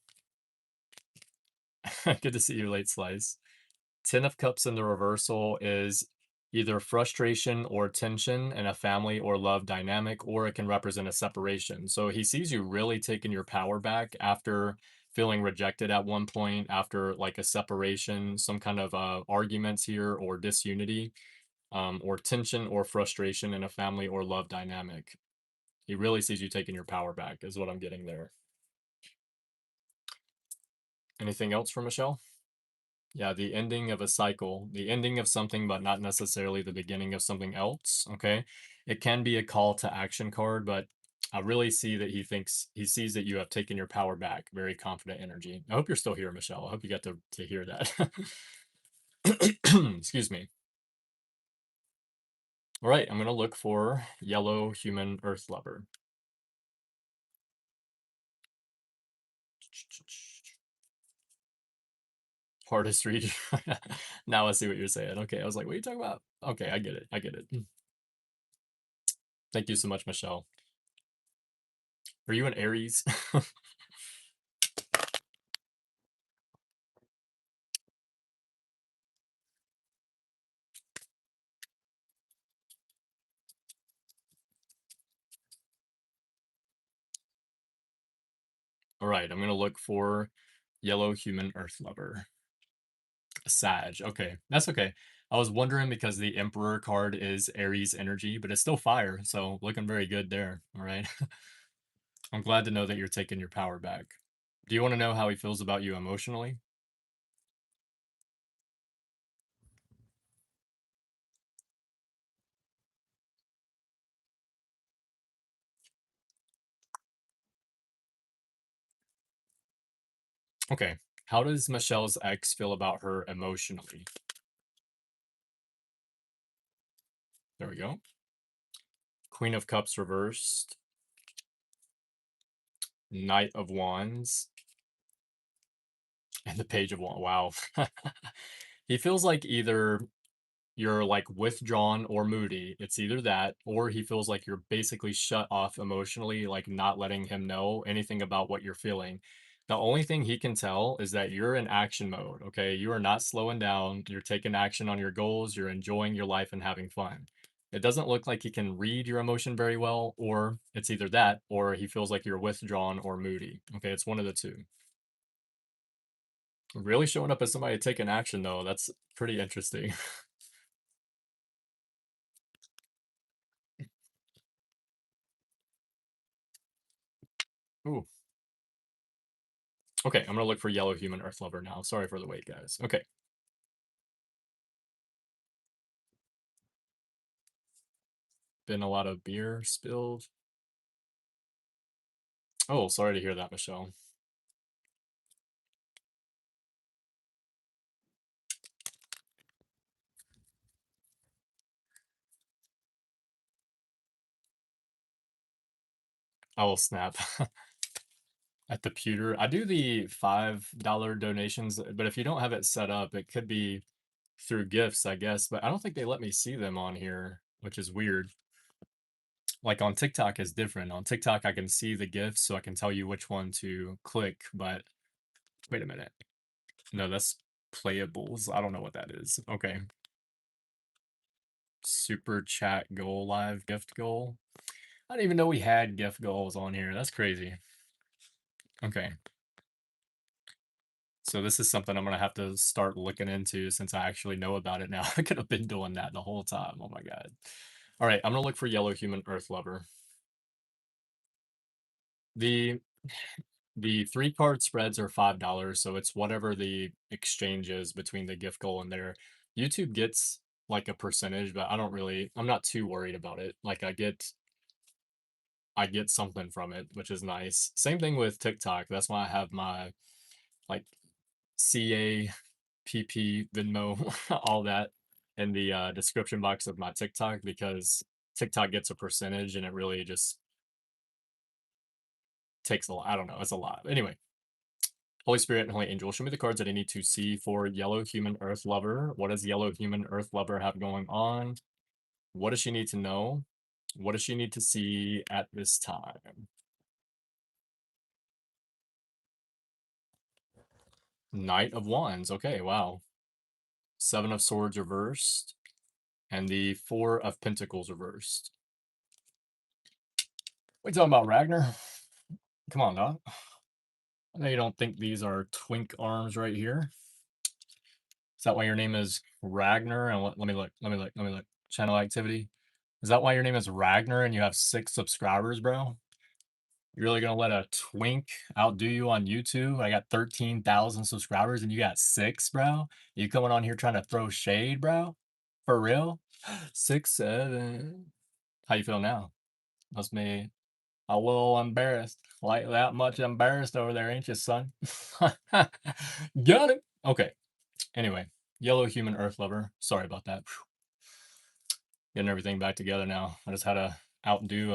good to see you, late slice. Ten of Cups in the reversal is either frustration or tension in a family or love dynamic, or it can represent a separation. So he sees you really taking your power back after feeling rejected at one point, after like a separation, some kind of arguments here or disunity, or tension or frustration in a family or love dynamic. He really sees you taking your power back, is what I'm getting there. Anything else for Michelle? Yeah, the ending of a cycle, the ending of something, but not necessarily the beginning of something else. Okay. It can be a call to action card, but I really see that he sees that you have taken your power back. Very confident energy. I hope you're still here, Michelle. I hope you got to hear that. Excuse me. All right. I'm going to look for yellow human earth lover. Hardest read. Now I see what you're saying. Okay. I was like, what are you talking about? Okay. I get it. I get it. Thank you so much, Michelle. Are you an Aries? All right, I'm gonna look for yellow human earth lover. Sag. Okay, that's okay. I was wondering because the Emperor card is Aries energy, but it's still fire, so looking very good there. All right. I'm glad to know that you're taking your power back. Do you want to know how he feels about you emotionally? Okay. How does Michelle's ex feel about her emotionally? There we go. Queen of Cups reversed. Knight of Wands. And the Page of Wands. Wow. He feels like either you're like withdrawn or moody. It's either that, or he feels like you're basically shut off emotionally, like not letting him know anything about what you're feeling. The only thing he can tell is that you're in action mode. Okay. You are not slowing down. You're taking action on your goals. You're enjoying your life and having fun. It doesn't look like he can read your emotion very well, or it's either that, or he feels like you're withdrawn or moody. Okay. It's one of the two. Really showing up as somebody taking action, though, that's pretty interesting. Ooh. Okay, I'm gonna look for yellow human earth lover now. Sorry for the wait, guys. Okay. Been a lot of beer spilled. Oh, sorry to hear that, Michelle. Oh, snap. At the pewter. I do the $5 donations, but if you don't have it set up, it could be through gifts, I guess. But I don't think they let me see them on here, which is weird. Like on TikTok is different. On TikTok, I can see the gifts, so I can tell you which one to click. But wait a minute. No, that's playables. I don't know what that is. Okay. Super chat goal, live gift goal. I didn't even know we had gift goals on here. That's crazy. Okay. So this is something I'm gonna have to start looking into since I actually know about it now. I could have been doing that the whole time. Oh my god. All right, I'm gonna look for yellow human earth lover. The the 3 card spreads are $5, so it's whatever the exchange is between the gift goal and there. YouTube gets like a percentage, but I'm not too worried about it. Like I get something from it, which is nice. Same thing with TikTok. That's why I have my like CA, PP, Venmo, all that in the description box of my TikTok because TikTok gets a percentage and it really just takes a lot. I don't know. It's a lot. Anyway, Holy Spirit and Holy Angel, show me the cards that I need to see for Yellow Human Earth Lover. What does Yellow Human Earth Lover have going on? What does she need to know? What does she need to see at this time? Knight of Wands. Okay, wow. 7 of Swords reversed. And the 4 of Pentacles reversed. What are you talking about, Ragnar? Come on, dog. I know you don't think these are twink arms right here. Is that why your name is Ragnar? And let me look. Let me look. Channel activity. Is that why your name is Ragnar and you have 6 subscribers, bro? You're really gonna let a twink outdo you on YouTube? I got 13,000 subscribers and you got 6, bro? You coming on here trying to throw shade, bro? For real? 6, 7. How you feel now? Must be a little embarrassed. Like that much embarrassed over there, ain't you, son? Got it. Okay. Anyway, yellow human earth lover. Sorry about that. Getting everything back together now. I just had to outdo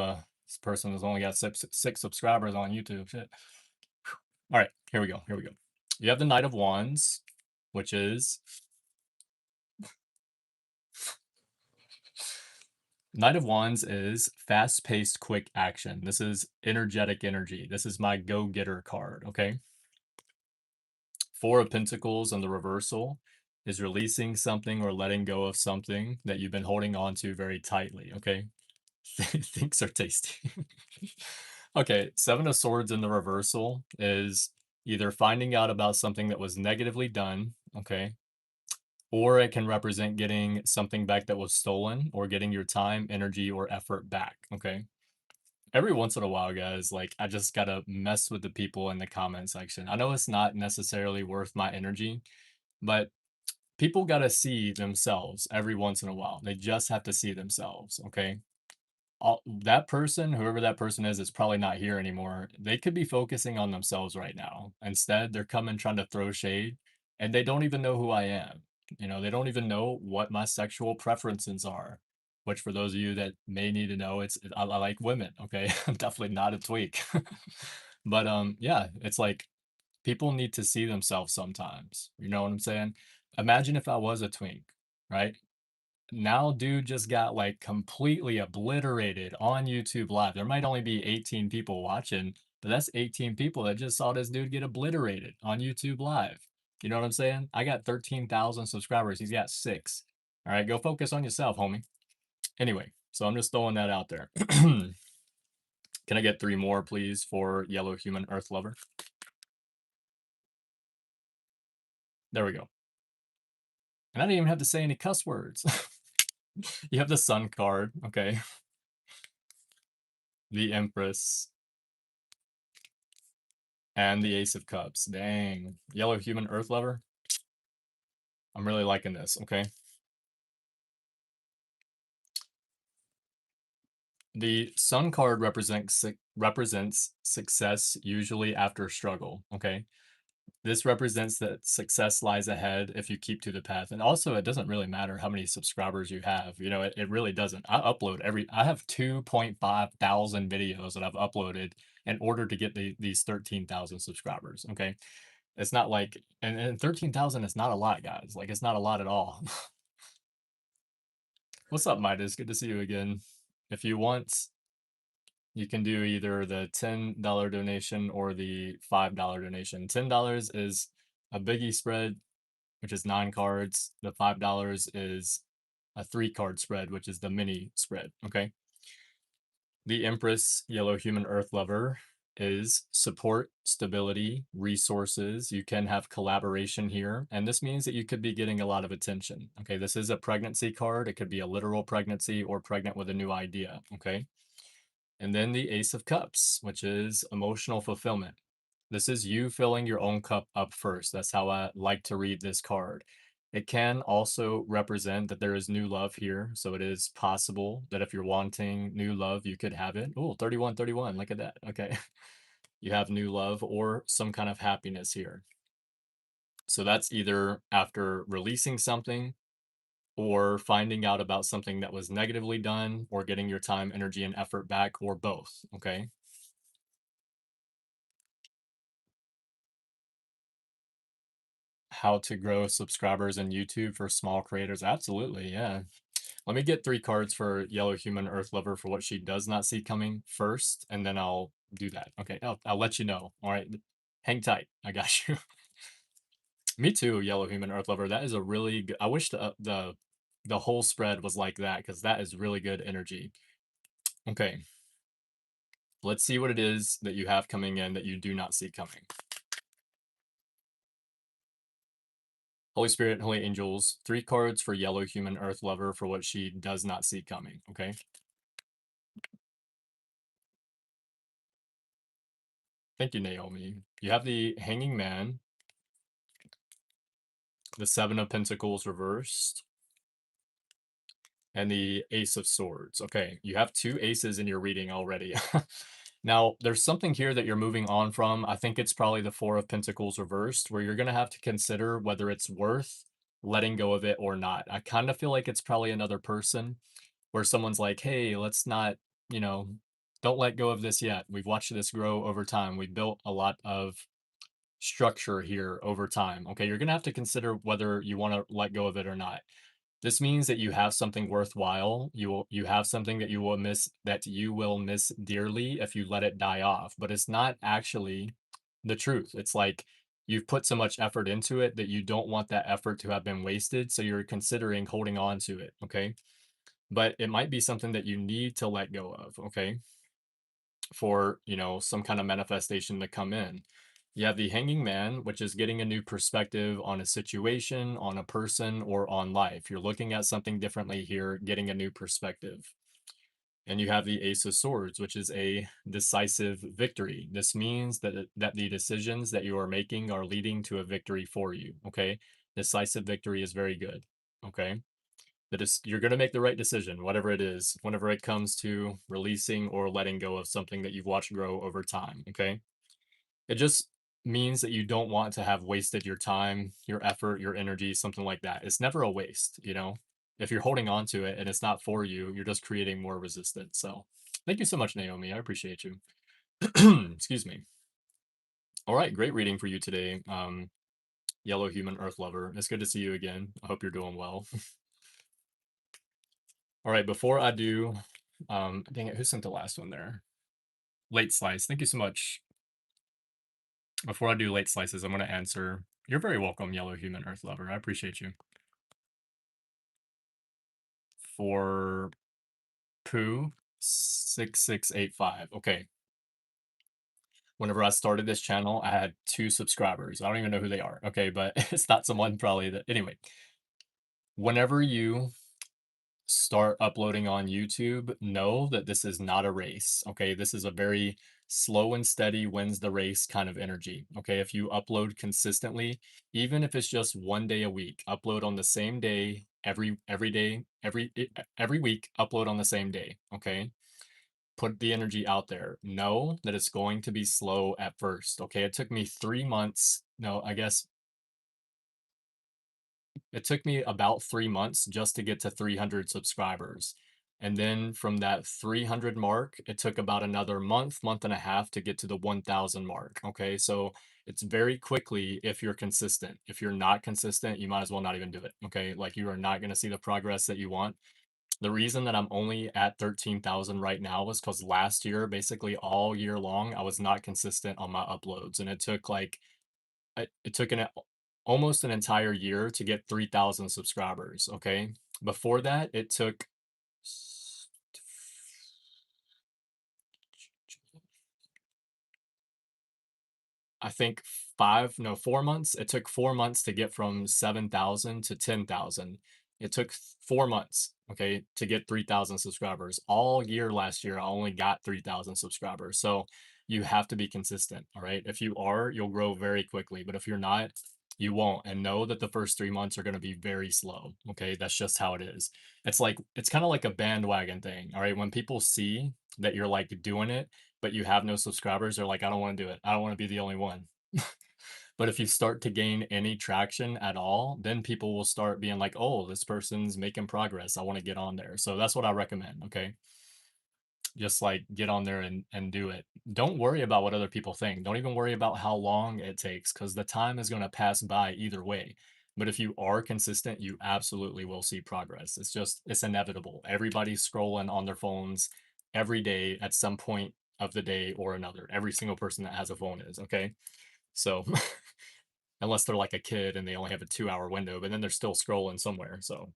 this person who's only got six subscribers on YouTube. Shit. All right, here we go. Here we go. You have the Knight of Wands, which is Knight of Wands is fast-paced, quick action. This is energetic energy. This is my go-getter card, okay? 4 of Pentacles on the reversal is releasing something or letting go of something that you've been holding on to very tightly, okay? Things are tasty. Okay, 7 of Swords in the reversal is either finding out about something that was negatively done, okay? Or it can represent getting something back that was stolen or getting your time, energy, or effort back, okay? Every once in a while, guys, like I just gotta mess with the people in the comment section. I know it's not necessarily worth my energy, but people gotta see themselves every once in a while. They just have to see themselves, okay? That person, whoever that person is probably not here anymore. They could be focusing on themselves right now. Instead, they're coming trying to throw shade, and they don't even know who I am. You know, they don't even know what my sexual preferences are. Which, for those of you that may need to know, I like women. Okay, I'm definitely not a tweak. But yeah, it's like people need to see themselves sometimes. You know what I'm saying? Imagine if I was a twink, right? Now dude just got like completely obliterated on YouTube Live. There might only be 18 people watching, but that's 18 people that just saw this dude get obliterated on YouTube Live. You know what I'm saying? I got 13,000 subscribers. He's got 6. All right, go focus on yourself, homie. Anyway, so I'm just throwing that out there. Can I get 3 more, please, for Yellow Human Earth Lover? There we go. And I didn't even have to say any cuss words. You have the Sun card, okay? The Empress, and the Ace of Cups. Dang. Yellow Human Earth Lover. I'm really liking this, okay? The Sun card represents success, usually after struggle, okay? This represents that success lies ahead if you keep to the path. And also, it doesn't really matter how many subscribers you have. You know, it really doesn't. I have 2.5 thousand videos that I've uploaded in order to get these 13,000 subscribers. Okay. It's not like, and 13,000 is not a lot, guys. Like, it's not a lot at all. What's up, Midas? Good to see you again. If you want, you can do either the $10 donation or the $5 donation. $10 is a biggie spread, which is 9 cards. The $5 is a 3 card spread, which is the mini spread. Okay. The Empress Yellow Human Earth Lover is support, stability, resources. You can have collaboration here. And this means that you could be getting a lot of attention. Okay. This is a pregnancy card. It could be a literal pregnancy or pregnant with a new idea. Okay. And then the Ace of Cups, which is emotional fulfillment. This is you filling your own cup up first. That's how I like to read this card. It can also represent that there is new love here. So it is possible that if you're wanting new love, you could have it. Oh, 31, 31. Look at that. Okay. You have new love or some kind of happiness here. So that's either after releasing something or finding out about something that was negatively done or getting your time, energy, and effort back, or both. Okay. How to grow subscribers in YouTube for small creators. Absolutely. Yeah. Let me get 3 cards for Yellow Human Earth Lover for what she does not see coming first, and then I'll do that. Okay. I'll let you know. All right. Hang tight. I got you. Me too, Yellow Human Earth Lover. That is a really good. I wish the whole spread was like that because that is really good energy. Okay. Let's see what it is that you have coming in that you do not see coming. Holy Spirit, Holy Angels, 3 cards for Yellow Human Earth Lover for what she does not see coming. Okay. Thank you, Naomi. You have the Hanging Man, the 7 of Pentacles reversed, and the Ace of Swords. Okay, you have 2 aces in your reading already. Now, there's something here that you're moving on from. I think it's probably the 4 of Pentacles reversed, where you're going to have to consider whether it's worth letting go of it or not. I kind of feel like it's probably another person where someone's like, hey, let's not, you know, don't let go of this yet. We've watched this grow over time. We built a lot of structure here over time. Okay, you're going to have to consider whether you want to let go of it or not. This means that you have something worthwhile. You have something that you will miss dearly if you let it die off, but it's not actually the truth. It's like you've put so much effort into it that you don't want that effort to have been wasted, so you're considering holding on to it, okay? But it might be something that you need to let go of, okay? For, some kind of manifestation to come in. You have the Hanging Man, which is getting a new perspective on a situation, on a person, or on life. You're looking at something differently here, getting a new perspective. And you have the Ace of Swords, which is a decisive victory. This means that the decisions that you are making are leading to a victory for you. Okay. Decisive victory is very good. Okay. You're going to make the right decision, whatever it is, whenever it comes to releasing or letting go of something that you've watched grow over time. Okay. It just means that you don't want to have wasted your time, your effort, your energy, something like that. It's never a waste, If you're holding on to it and it's not for you, you're just creating more resistance. So thank you so much, Naomi. I appreciate you. Excuse me. All right, great reading for you today. Yellow Human Earth Lover. It's good to see you again. I hope you're doing well. All right, before I do, dang it, who sent the last one there? Late Slice. Thank you so much. Before I do late slices, I'm going to answer. You're very welcome, Yellow Human Earth Lover. I appreciate you. For Pooh 6685. Okay. Whenever I started this channel, I had 2 subscribers. I don't even know who they are. Okay, but it's not someone probably that. Anyway, whenever you start uploading on YouTube, know that this is not a race. Okay, this is a very slow and steady wins the race kind of energy. Okay, if you upload consistently, even if it's just one day a week, upload on the same day every day, every week, upload on the same day. Okay, put the energy out there. Know that it's going to be slow at first. Okay, it took me 3 months no, I guess it took me about 3 months just to get to 300 subscribers. And then from that 300 mark, it took about another month, month and a half to get to the 1000 mark. Okay. So it's very quickly if you're consistent. If you're not consistent, you might as well not even do it. Okay. Like you are not going to see the progress that you want. The reason that I'm only at 13,000 right now was because last year, basically all year long, I was not consistent on my uploads. And it took like it took almost an entire year to get 3,000 subscribers, okay? Before that, it took I think 5 no, 4 months. It took 4 months to get from 7,000 to 10,000. It took 4 months, okay, to get 3,000 subscribers. All year last year, I only got 3,000 subscribers. So you have to be consistent, all right? If you are, you'll grow very quickly, but if you're not, you won't. And know that the first 3 months are going to be very slow, okay? That's just how it is. It's kind of like a bandwagon thing, all right? When people see that you're like doing it, but you have no subscribers, they're like, I don't want to do it. I don't want to be the only one. But if you start to gain any traction at all, then people will start being like, oh, this person's making progress. I want to get on there. So that's what I recommend. Okay. Just like get on there and do it. Don't worry about what other people think. Don't even worry about how long it takes because the time is going to pass by either way. But if you are consistent, you absolutely will see progress. It's inevitable. Everybody's scrolling on their phones every day at some point of the day or another. Every single person that has a phone is, okay? So, unless they're like a kid and they only have a 2 hour window, but then they're still scrolling somewhere. So,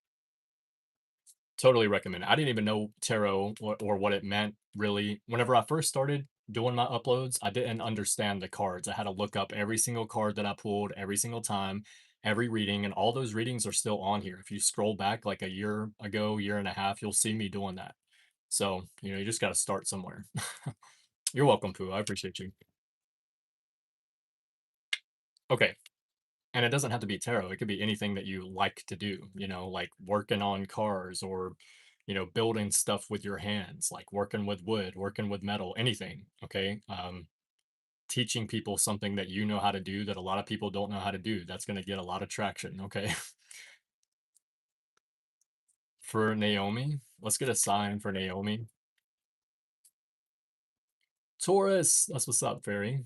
totally recommend it. I didn't even know tarot or what it meant really. Whenever I first started doing my uploads, I didn't understand the cards. I had to look up every single card that I pulled every single time, every reading, and all those readings are still on here. If you scroll back like a year ago, year and a half, you'll see me doing that. So, you just got to start somewhere. You're welcome, Pooh. I appreciate you. Okay. And it doesn't have to be tarot. It could be anything that you like to do, like working on cars or, building stuff with your hands, like working with wood, working with metal, anything. Okay. Teaching people something that you know how to do that a lot of people don't know how to do. That's going to get a lot of traction. Okay. For Naomi, let's get a sign for Naomi. Taurus. That's what's up, Fairy.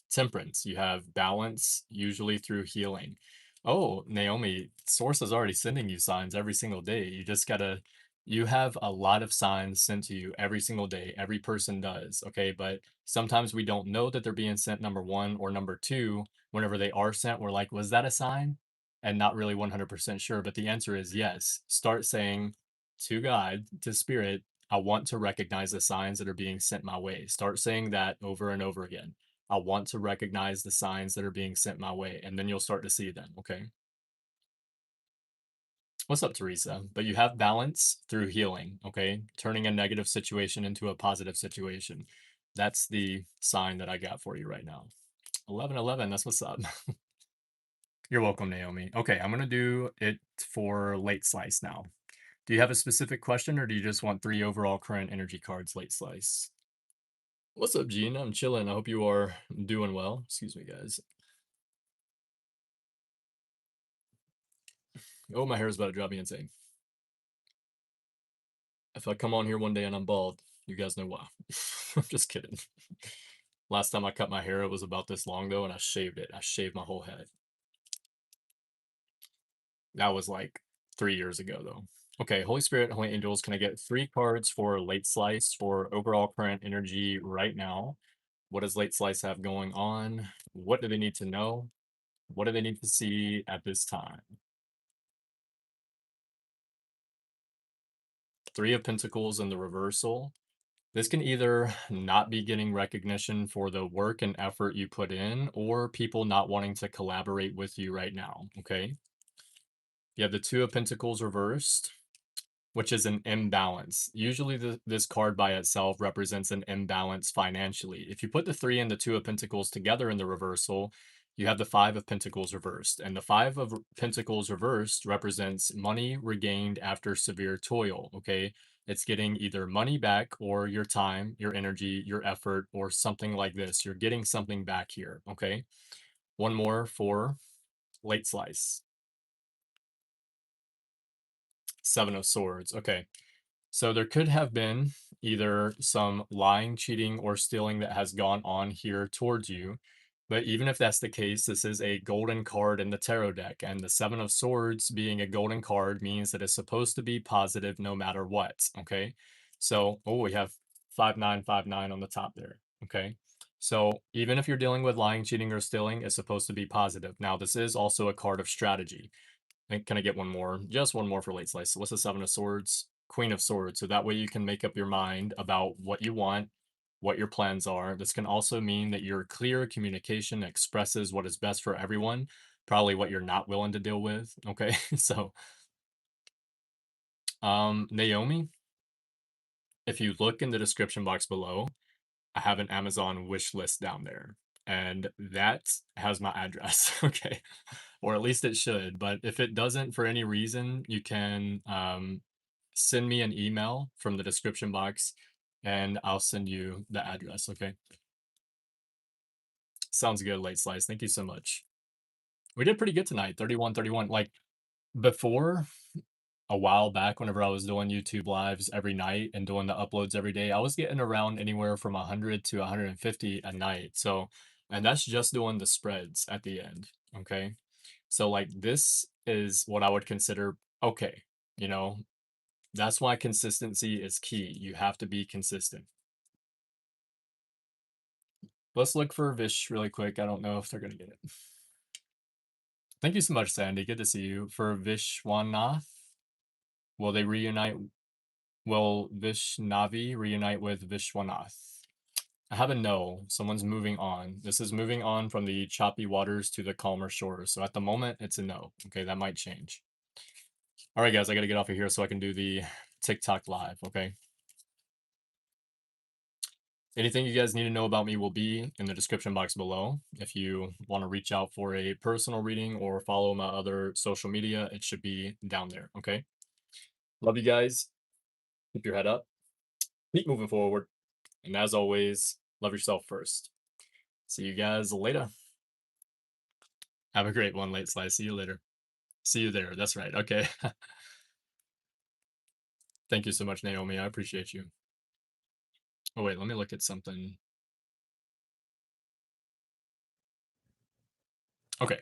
Temperance. You have balance, usually through healing. Oh, Naomi, Source is already sending you signs every single day. You have a lot of signs sent to you every single day. Every person does. Okay. But sometimes we don't know that they're being sent, number one, or number two, whenever they are sent, we're like, was that a sign? And not really 100% sure. But the answer is yes. Start saying to God, to Spirit, I want to recognize the signs that are being sent my way. Start saying that over and over again. I want to recognize the signs that are being sent my way, and then you'll start to see them. Okay. What's up, Teresa? But you have balance through healing. Okay. Turning a negative situation into a positive situation. That's the sign that I got for you right now. 1111. That's what's up. You're welcome, Naomi. Okay. I'm going to do it for late slice now. Do you have a specific question or do you just want 3 overall current energy cards late slice? What's up, Gene? I'm chilling. I hope you are doing well. Excuse me, guys. Oh, my hair is about to drive me insane. If I come on here one day and I'm bald, you guys know why. I'm just kidding. Last time I cut my hair, it was about this long though, and I shaved it. I shaved my whole head. That was like 3 years ago though. Okay, Holy Spirit, Holy Angels, can I get 3 cards for late slice for overall current energy right now? What does late slice have going on? What do they need to know? What do they need to see at this time? 3 of Pentacles in the reversal. This can either not be getting recognition for the work and effort you put in, or people not wanting to collaborate with you right now. Okay. You have the 2 of Pentacles reversed, which is an imbalance. Usually, this card by itself represents an imbalance financially. If you put the 3 and the 2 of Pentacles together in the reversal, you have the 5 of Pentacles reversed. And the 5 of Pentacles reversed represents money regained after severe toil. Okay. It's getting either money back or your time, your energy, your effort, or something like this. You're getting something back here. Okay. One more for late slice. Seven of Swords. Okay. So there could have been either some lying, cheating, or stealing that has gone on here towards you. But even if that's the case, this is a golden card in the tarot deck. And the Seven of Swords being a golden card means that it's supposed to be positive no matter what. Okay. So, oh, we have 5959 on the top there. Okay. So even if you're dealing with lying, cheating, or stealing, it's supposed to be positive. Now, this is also a card of strategy. And can I get one more? Just one more for late slice. So what's the Seven of Swords? Queen of Swords. So that way you can make up your mind about what you want, what your plans are. This can also mean that your clear communication expresses what is best for everyone, probably what you're not willing to deal with. Okay. So Naomi, if you look in the description box below, I have an Amazon wish list down there. And that has my address. Okay. Or at least it should. But if it doesn't for any reason, you can send me an email from the description box and I'll send you the address. Okay. Sounds good, late slice. Thank you so much. We did pretty good tonight. 31, 31. Like before, a while back, whenever I was doing YouTube lives every night and doing the uploads every day, I was getting around anywhere from 100 to 150 a night. So, and that's just doing the spreads at the end. Okay. So, like, this is what I would consider okay. You know, that's why consistency is key. You have to be consistent. Let's look for Vish really quick. I don't know if they're going to get it. Thank you so much, Sandy. Good to see you. For Vishwanath, will they reunite? Will Vishnavi reunite with Vishwanath? I have a no. Someone's moving on. This is moving on from the choppy waters to the calmer shores. So at the moment, it's a no. Okay, that might change. All right, guys, I got to get off of here so I can do the TikTok live. Okay. Anything you guys need to know about me will be in the description box below. If you want to reach out for a personal reading or follow my other social media, it should be down there. Okay. Love you guys. Keep your head up. Keep moving forward. And as always, love yourself first. See you guys later. Have a great one, late slice. See you later. See you there. That's right. Okay. Thank you so much, Naomi. I appreciate you. Oh, wait, let me look at something. Okay.